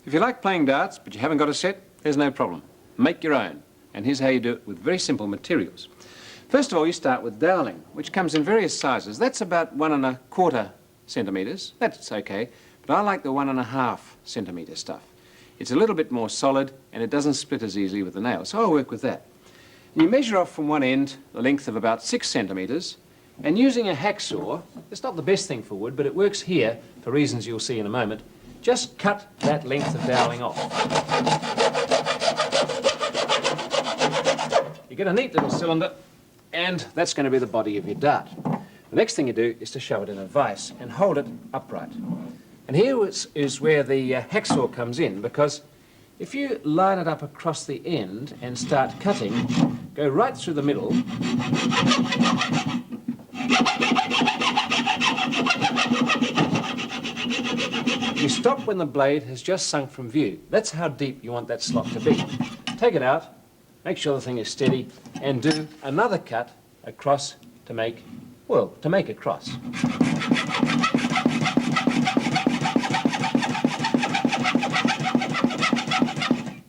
If you like playing darts, but you haven't got a set, there's no problem. Make your own. And here's how you do it with very simple materials. First of all, you start with doweling, which comes in various sizes. That's about 1¼ centimetres. That's okay, but I like the 1½ centimetre stuff. It's a little bit more solid and it doesn't split as easily with the nail, so I'll work with that. And you measure off from one end the length of about 6 centimetres, and using a hacksaw, it's not the best thing for wood, but it works here for reasons you'll see in a moment. Just cut that length of doweling off. You get a neat little cylinder, and that's going to be the body of your dart. The next thing you do is to shove it in a vise and hold it upright. And here is where the hacksaw comes in, because if you line it up across the end and start cutting, go right through the middle, you stop when the blade has just sunk from view. That's how deep you want that slot to be. Take it out, make sure the thing is steady, and do another cut across to make, well, to make a cross.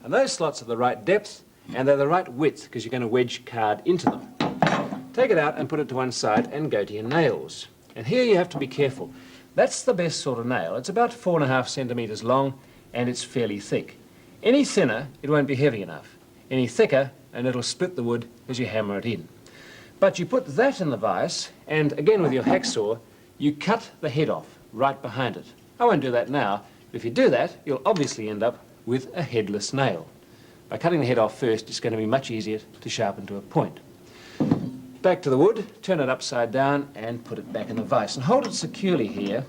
And those slots are the right depth, and they're the right width, because you're going to wedge card into them. Take it out and put it to one side and go to your nails. And here you have to be careful. That's the best sort of nail. It's about 4½ centimetres long, and it's fairly thick. Any thinner, it won't be heavy enough. Any thicker, and it'll split the wood as you hammer it in. But you put that in the vise, and again with your hacksaw, you cut the head off right behind it. I won't do that now. If you do that, you'll obviously end up with a headless nail. By cutting the head off first, it's going to be much easier to sharpen to a point. Back to the wood, turn it upside down and put it back in the vise. And hold it securely here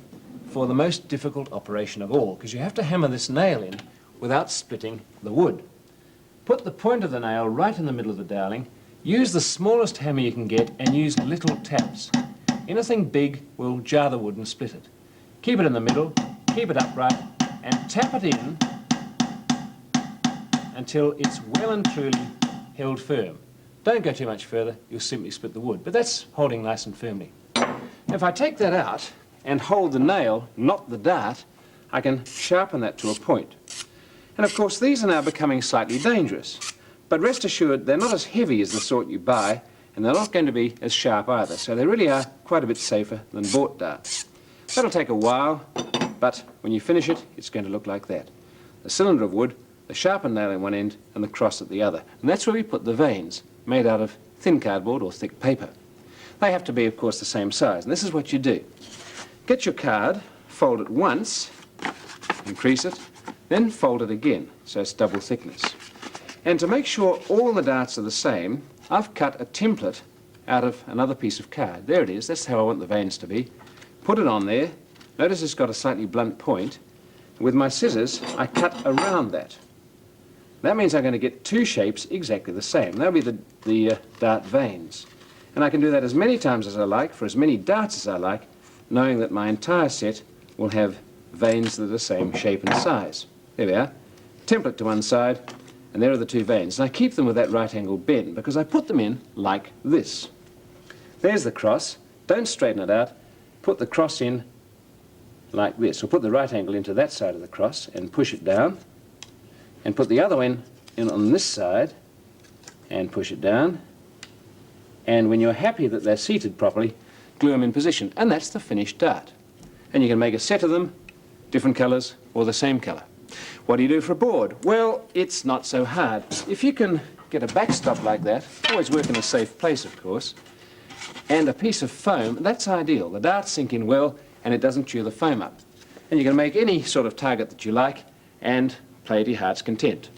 for the most difficult operation of all, because you have to hammer this nail in without splitting the wood. Put the point of the nail right in the middle of the doweling, use the smallest hammer you can get and use little taps. Anything big will jar the wood and split it. Keep it in the middle, keep it upright and tap it in until it's well and truly held firm. Don't go too much further, you'll simply split the wood, but that's holding nice and firmly. Now, if I take that out and hold the nail, not the dart, I can sharpen that to a point. And of course these are now becoming slightly dangerous, but rest assured they're not as heavy as the sort you buy, and they're not going to be as sharp either, so they really are quite a bit safer than bought darts. That'll take a while, but when you finish it, it's going to look like that. A cylinder of wood, the sharpened nail in one end and the cross at the other. And that's where we put the vanes, made out of thin cardboard or thick paper. They have to be, of course, the same size. And this is what you do. Get your card, fold it once, increase it, then fold it again, so it's double thickness. And to make sure all the darts are the same, I've cut a template out of another piece of card. There it is, that's how I want the vanes to be. Put it on there. Notice it's got a slightly blunt point. With my scissors, I cut around that. That means I'm going to get two shapes exactly the same. That'll be the dart vanes. And I can do that as many times as I like, for as many darts as I like, knowing that my entire set will have vanes that are the same shape and size. There we are. Template to one side, and there are the two vanes. And I keep them with that right angle bend because I put them in like this. There's the cross. Don't straighten it out. Put the cross in like this. Or put the right angle into that side of the cross and push it down. And put the other one in on this side and push it down. And when you're happy that they're seated properly, glue them in position. And that's the finished dart. And you can make a set of them, different colours or the same colour. What do you do for a board? Well, it's not so hard. If you can get a backstop like that, always work in a safe place, of course, and a piece of foam, that's ideal. The darts sink in well and it doesn't chew the foam up. And you can make any sort of target that you like and play to your heart's content.